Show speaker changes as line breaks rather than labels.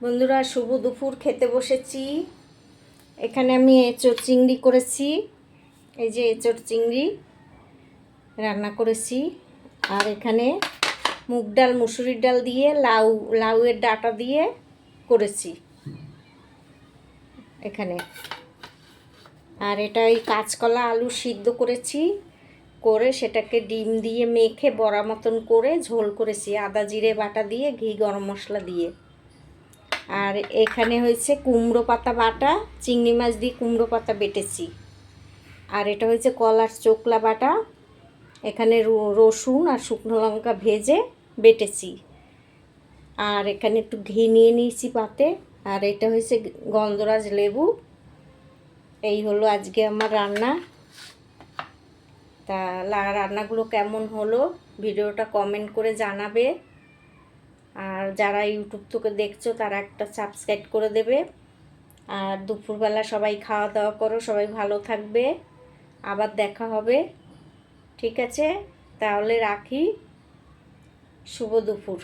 বন্ধুরা, শুভ দুপুর। খেতে বসেছি। এখানে আমি এঁচোড় চিংড়ি করেছি। এই যে এঁচোড় চিংড়ি রান্না করেছি। আর এখানে মুগ ডাল, মুসুরির ডাল দিয়ে লাউয়ের ডাঁটা দিয়ে করেছি এখানে। আর এটা ওই কাঁচকলা আলু সিদ্ধ করেছি, করে সেটাকে ডিম দিয়ে মেখে বড়া মতন করে ঝোল করেছি, আদা জিরে বাটা দিয়ে, ঘি গরম মশলা দিয়ে। আর এখানে হয়েছে কুমড়ো পাতা বাটা, চিংড়ি মাছ দিয়ে কুমড়ো পাতা বেটেছি। আর এটা হয়েছে কলার চোকলা বাটা, এখানে রসুন আর শুকনো লঙ্কা ভেজে বেটেছি। আর এখানে একটু ঘি নিয়ে নিয়েছি পাতে। আর এটা হয়েছে গন্ধরাজ লেবু। এই হলো আজকে আমার রান্না। তা রান্নাগুলো কেমন হলো ভিডিওটা কমেন্ট করে জানাবে। আর যারা ইউটিউব থেকে দেখছো তারা একটা সাবস্ক্রাইব করে দেবে। আর দুপুরবেলা সবাই খাওয়া দাওয়া করো, সবাই ভালো থাকবে। আবার দেখা হবে, ঠিক আছে? তাহলে রাখি। শুভ দুপুর।